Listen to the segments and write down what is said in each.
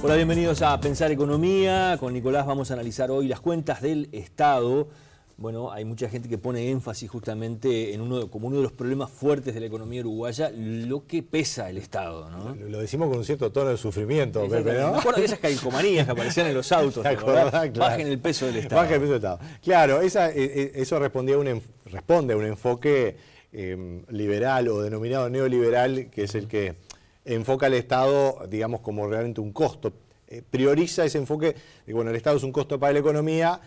Hola, bienvenidos a Pensar Economía. Con Nicolás vamos a analizar hoy las cuentas del Estado. Bueno, hay mucha gente que pone énfasis justamente en como uno de los problemas fuertes de la economía uruguaya, lo que pesa el Estado, ¿no? Lo decimos con un cierto tono de sufrimiento, Pepe, ¿no? Me acuerdo de esas calcomanías que aparecían en los autos, Claro. Bajen el peso del Estado. Bajen el peso del Estado. Claro, eso responde a un enfoque liberal o denominado neoliberal, que es el que enfoca al Estado, digamos, como realmente un costo. Prioriza ese enfoque de, bueno, el Estado es un costo para la economía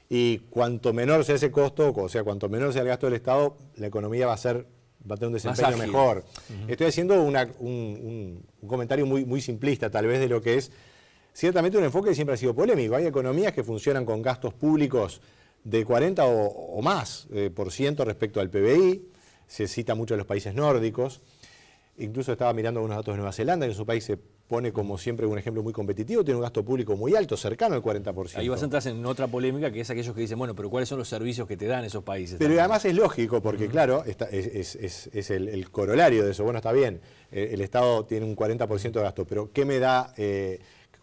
y cuanto menor sea ese costo, o sea, cuanto menor sea el gasto del Estado, la economía va a tener un desempeño mejor. Estoy haciendo un comentario muy simplista, tal vez, de lo que es ciertamente un enfoque que siempre ha sido polémico. Hay economías que funcionan con gastos públicos de 40 o más por ciento respecto al PBI. Se cita mucho a los países nórdicos. Incluso estaba mirando algunos datos de Nueva Zelanda, que en su país se pone como siempre un ejemplo muy competitivo, tiene un gasto público muy alto, cercano al 40%. Ahí vas a entrar en otra polémica, que es aquellos que dicen, bueno, pero ¿cuáles son los servicios que te dan esos países? Pero además es lógico, porque claro, es el corolario de eso. Bueno, está bien, el Estado tiene un 40% de gasto, pero ¿qué me da, qué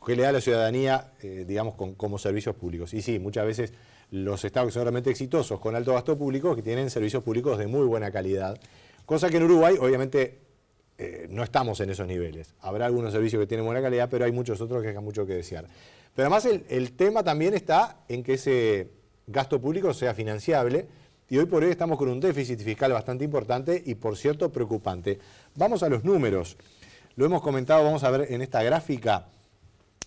le da a la ciudadanía, digamos, como servicios públicos? Y sí, muchas veces los estados que son realmente exitosos con alto gasto público, que tienen servicios públicos de muy buena calidad, cosa que en Uruguay, obviamente, no estamos en esos niveles. Habrá algunos servicios que tienen buena calidad, pero hay muchos otros que dejan mucho que desear. Pero además el tema también está en que ese gasto público sea financiable, y hoy por hoy estamos con un déficit fiscal bastante importante y, por cierto, preocupante. Vamos a los números. Lo hemos comentado, vamos a ver en esta gráfica.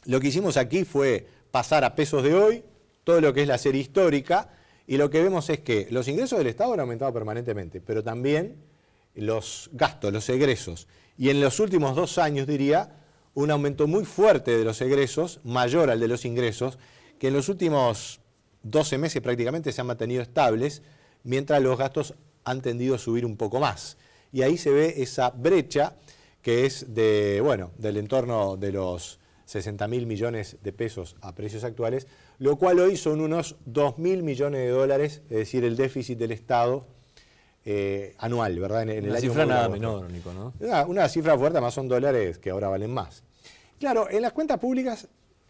Lo que hicimos aquí fue pasar a pesos de hoy todo lo que es la serie histórica, y lo que vemos es que los ingresos del Estado han aumentado permanentemente, pero también los gastos, los egresos. Y en los últimos 2 años, diría, un aumento muy fuerte de los egresos, mayor al de los ingresos, que en los últimos 12 meses prácticamente se han mantenido estables, mientras los gastos han tendido a subir un poco más. Y ahí se ve esa brecha que es del entorno de los 60.000 millones de pesos a precios actuales, lo cual hoy son unos 2.000 millones de dólares, es decir, el déficit del Estado anual, ¿verdad? En el una cifra nada menor, Nico, ¿no? Una cifra fuerte, además son dólares que ahora valen más. Claro, en las cuentas públicas,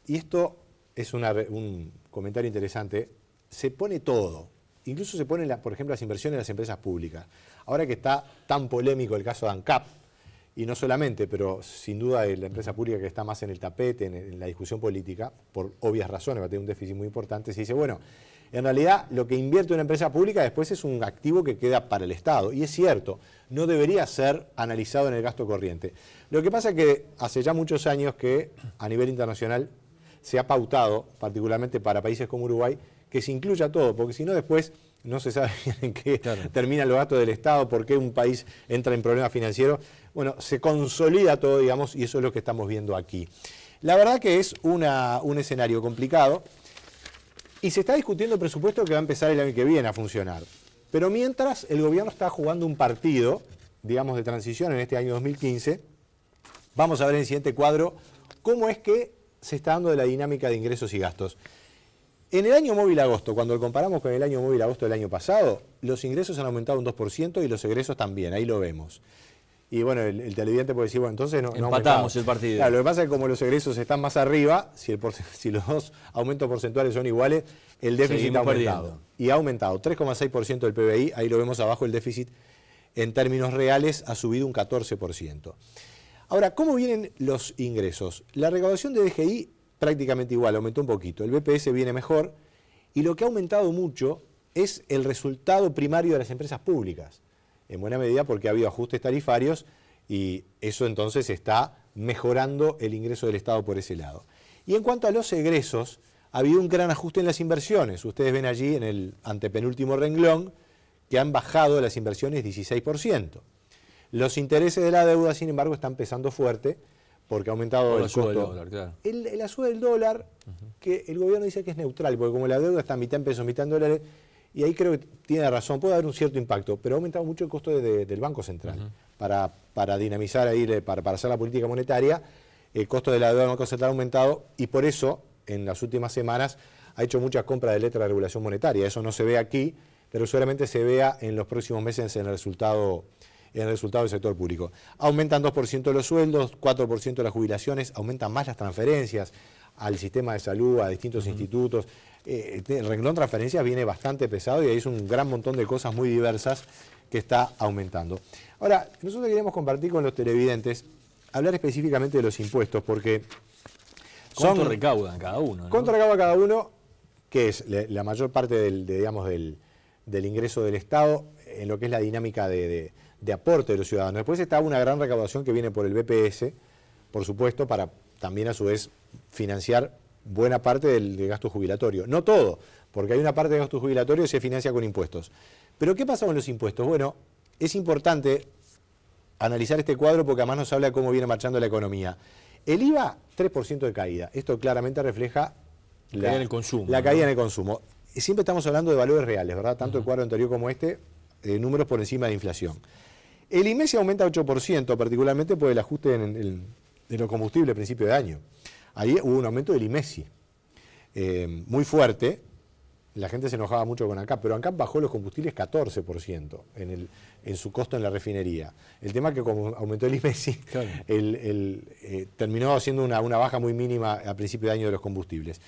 y esto es un comentario interesante, se pone todo. Incluso se ponen, por ejemplo, las inversiones en las empresas públicas. Ahora que está tan polémico el caso de ANCAP, y no solamente, pero sin duda es la empresa pública que está más en el tapete, en la discusión política, por obvias razones, va a tener un déficit muy importante, se dice, bueno, en realidad lo que invierte una empresa pública después es un activo que queda para el Estado. Y es cierto, no debería ser analizado en el gasto corriente. Lo que pasa es que hace ya muchos años que a nivel internacional se ha pautado, particularmente para países como Uruguay, que se incluya todo, porque si no después no se sabe en qué terminan los gastos del Estado, por qué un país entra en problemas financieros. Bueno, se consolida todo, digamos, y eso es lo que estamos viendo aquí. La verdad que es un escenario complicado y se está discutiendo el presupuesto que va a empezar el año que viene a funcionar. Pero mientras el gobierno está jugando un partido, digamos, de transición en este año 2015, vamos a ver en el siguiente cuadro cómo es que se está dando de la dinámica de ingresos y gastos. En el año móvil agosto, cuando lo comparamos con el año móvil agosto del año pasado, los ingresos han aumentado un 2% y los egresos también, ahí lo vemos. Y bueno, el televidente puede decir, bueno, entonces no empatamos el partido. Claro, lo que pasa es que como los egresos están más arriba, si los dos aumentos porcentuales son iguales, el déficit ha aumentado. Perdiendo. Y ha aumentado 3,6% del PBI, ahí lo vemos abajo, el déficit en términos reales ha subido un 14%. Ahora, ¿cómo vienen los ingresos? La recaudación de DGI prácticamente igual, aumentó un poquito. El BPS viene mejor y lo que ha aumentado mucho es el resultado primario de las empresas públicas. En buena medida porque ha habido ajustes tarifarios y eso entonces está mejorando el ingreso del Estado por ese lado. Y en cuanto a los egresos, ha habido un gran ajuste en las inversiones. Ustedes ven allí en el antepenúltimo renglón que han bajado las inversiones 16%. Los intereses de la deuda, sin embargo, están pesando fuerte porque ha aumentado el costo. Dólar, claro. La suba del dólar, que el gobierno dice que es neutral, porque como la deuda está mitad en pesos, mitad en dólares, y ahí creo que tiene razón, puede haber un cierto impacto, pero ha aumentado mucho el costo del Banco Central. Para dinamizar ahí, para hacer la política monetaria, el costo de la deuda del Banco Central ha aumentado y por eso, en las últimas semanas, ha hecho muchas compras de letra de regulación monetaria. Eso no se ve aquí, pero seguramente se vea en los próximos meses en el resultado en el resultado del sector público. Aumentan 2% los sueldos, 4% las jubilaciones, aumentan más las transferencias al sistema de salud, a distintos institutos. El renglón transferencias viene bastante pesado y ahí es un gran montón de cosas muy diversas que está aumentando. Ahora, nosotros queríamos compartir con los televidentes, hablar específicamente de los impuestos, porque ¿cuánto recaudan cada uno, ¿no? ¿Cuánto recauda cada uno? Que es la mayor parte del ingreso del Estado en lo que es la dinámica de aporte de los ciudadanos. Después está una gran recaudación que viene por el BPS, por supuesto, para también a su vez financiar buena parte del gasto jubilatorio. No todo, porque hay una parte del gasto jubilatorio que se financia con impuestos. Pero ¿qué pasa con los impuestos? Bueno, es importante analizar este cuadro porque además nos habla de cómo viene marchando la economía. El IVA, 3% de caída. Esto claramente refleja la caída en el consumo. Siempre estamos hablando de valores reales, ¿verdad? Tanto el cuadro anterior como este, números por encima de inflación. El IMESI aumenta 8%, particularmente por el ajuste de los combustibles a principio de año. Ahí hubo un aumento del IMESI muy fuerte. La gente se enojaba mucho con ANCAP, pero ANCAP bajó los combustibles 14% en su costo en la refinería. El tema es que como aumentó el IMESI, claro, terminó siendo una baja muy mínima a principio de año de los combustibles.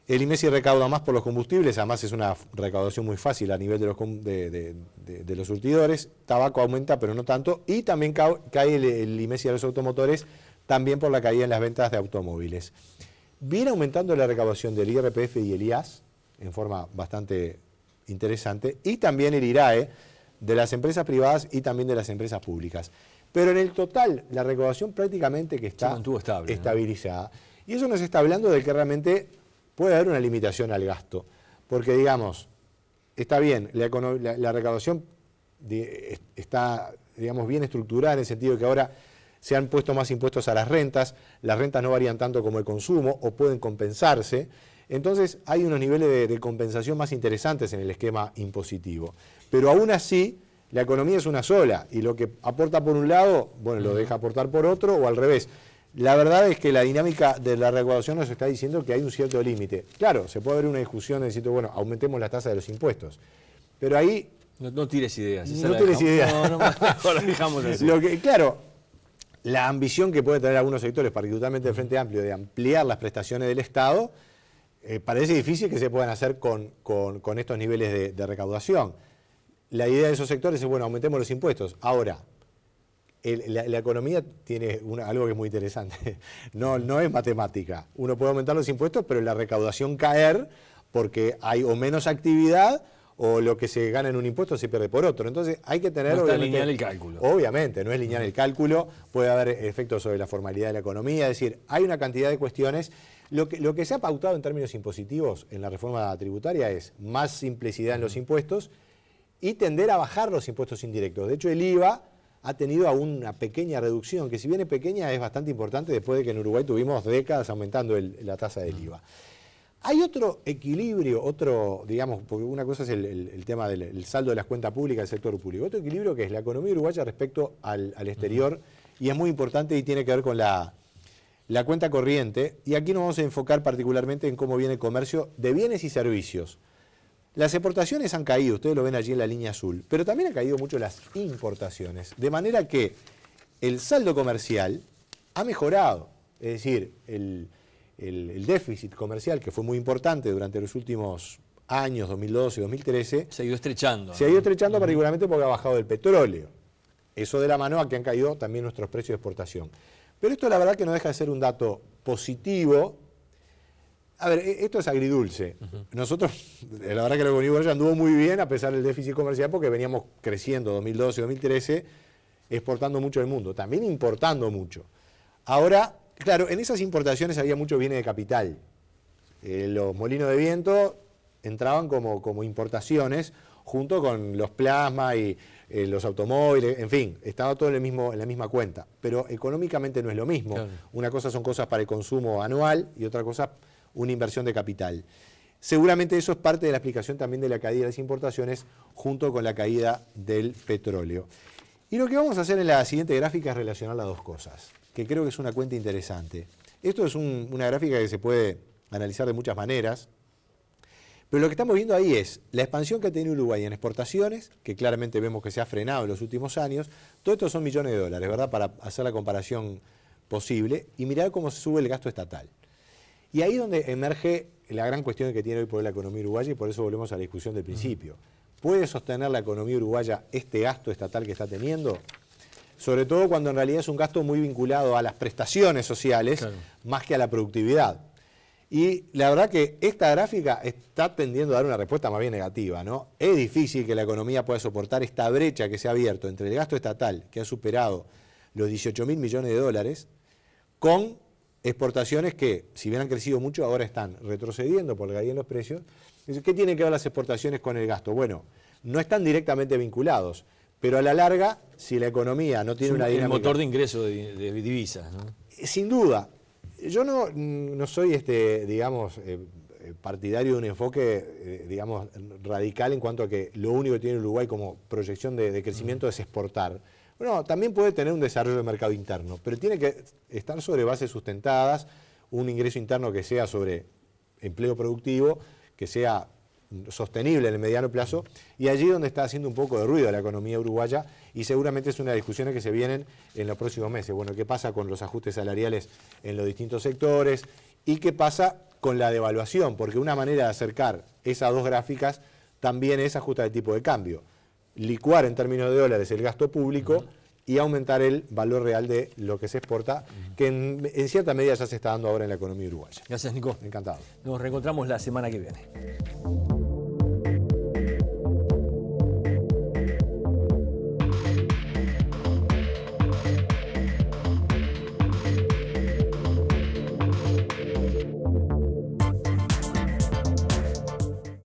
El IMESI recauda más por los combustibles, además es una recaudación muy fácil a nivel de los surtidores. Tabaco aumenta, pero no tanto. Y también cae el IMESI a los automotores, también por la caída en las ventas de automóviles. Viene aumentando la recaudación del IRPF y el IAS en forma bastante interesante, y también el IRAE de las empresas privadas y también de las empresas públicas. Pero en el total, la recaudación prácticamente que está estabilizada. ¿No? Y eso nos está hablando de que realmente puede haber una limitación al gasto. Porque, digamos, está bien, la recaudación está, digamos, bien estructurada en el sentido de que ahora se han puesto más impuestos a las rentas no varían tanto como el consumo o pueden compensarse. Entonces hay unos niveles de compensación más interesantes en el esquema impositivo. Pero aún así, la economía es una sola y lo que aporta por un lado, bueno, lo deja aportar por otro o al revés. La verdad es que la dinámica de la recaudación nos está diciendo que hay un cierto límite. Claro, se puede haber una discusión de decir, bueno, aumentemos la tasa de los impuestos. Pero ahí... No tires ideas. No tires ideas. No, mejor lo dejamos así. Claro, la ambición que pueden tener algunos sectores, particularmente el Frente Amplio, de ampliar las prestaciones del Estado, parece difícil que se puedan hacer con estos niveles de recaudación. La idea de esos sectores es, bueno, aumentemos los impuestos. Ahora, la economía tiene algo que es muy interesante. No es matemática. Uno puede aumentar los impuestos, pero la recaudación caer porque hay o menos actividad o lo que se gana en un impuesto se pierde por otro. Entonces hay que tener... No está lineal el cálculo. Obviamente, no es lineal el cálculo. Puede haber efectos sobre la formalidad de la economía. Es decir, hay una cantidad de cuestiones. Lo que se ha pautado en términos impositivos en la reforma tributaria es más simplicidad en los impuestos y tender a bajar los impuestos indirectos. De hecho, el IVA ha tenido aún una pequeña reducción, que si bien es pequeña es bastante importante después de que en Uruguay tuvimos décadas aumentando la tasa del IVA. Hay otro equilibrio, digamos, porque una cosa es el tema del saldo de las cuentas públicas del sector público, otro equilibrio que es la economía uruguaya respecto al exterior, y es muy importante y tiene que ver con la cuenta corriente, y aquí nos vamos a enfocar particularmente en cómo viene el comercio de bienes y servicios. Las exportaciones han caído, ustedes lo ven allí en la línea azul, pero también han caído mucho las importaciones, de manera que el saldo comercial ha mejorado, es decir, el déficit comercial, que fue muy importante durante los últimos años, 2012 y 2013, se ha ido estrechando. Se ha ido estrechando particularmente porque ha bajado el petróleo. Eso de la mano a que han caído también nuestros precios de exportación. Pero esto la verdad que no deja de ser un dato positivo. A ver, esto es agridulce. Nosotros, la verdad que la economía uruguaya anduvo muy bien a pesar del déficit comercial porque veníamos creciendo 2012 y 2013, exportando mucho del mundo, también importando mucho. Ahora, claro, en esas importaciones había mucho bienes de capital. Los molinos de viento entraban como importaciones junto con los plasma y los automóviles, en fin, estaba todo en la misma cuenta. Pero económicamente no es lo mismo. Claro. Una cosa son cosas para el consumo anual y otra cosa una inversión de capital. Seguramente eso es parte de la explicación también de la caída de las importaciones junto con la caída del petróleo. Y lo que vamos a hacer en la siguiente gráfica es relacionar las dos cosas, que creo que es una cuenta interesante. Esto es una gráfica que se puede analizar de muchas maneras, Pero lo que estamos viendo ahí es la expansión que ha tenido Uruguay en exportaciones, que claramente vemos que se ha frenado en los últimos años. Todo esto son millones de dólares, ¿verdad? Para hacer la comparación posible y mirar cómo se sube el gasto estatal. Y ahí es donde emerge la gran cuestión que tiene hoy por hoy la economía uruguaya, y por eso volvemos a la discusión del principio. ¿Puede sostener la economía uruguaya este gasto estatal que está teniendo? Sobre todo cuando en realidad es un gasto muy vinculado a las prestaciones sociales, claro, más que a la productividad. Y la verdad que esta gráfica está tendiendo a dar una respuesta más bien negativa, ¿no? Es difícil que la economía pueda soportar esta brecha que se ha abierto entre el gasto estatal, que ha superado los 18.000 millones de dólares, con exportaciones que, si bien han crecido mucho, ahora están retrocediendo por la caída en los precios. ¿Qué tienen que ver las exportaciones con el gasto? Bueno, no están directamente vinculados, pero a la larga, si la economía no tiene una dinámica... El motor de ingreso de divisas, ¿no? Sin duda. Yo no soy, digamos, partidario de un enfoque, digamos, radical en cuanto a que lo único que tiene Uruguay como proyección de crecimiento es exportar. Bueno, también puede tener un desarrollo de mercado interno, pero tiene que estar sobre bases sustentadas, un ingreso interno que sea sobre empleo productivo, que sea sostenible en el mediano plazo, y allí donde está haciendo un poco de ruido la economía uruguaya, y seguramente es una de las discusiones que se vienen en los próximos meses. Bueno, ¿qué pasa con los ajustes salariales en los distintos sectores? ¿Y qué pasa con la devaluación? Porque una manera de acercar esas dos gráficas también es ajustar el tipo de cambio. Licuar en términos de dólares el gasto público y aumentar el valor real de lo que se exporta, que en cierta medida ya se está dando ahora en la economía uruguaya. Gracias, Nico. Encantado. Nos reencontramos la semana que viene.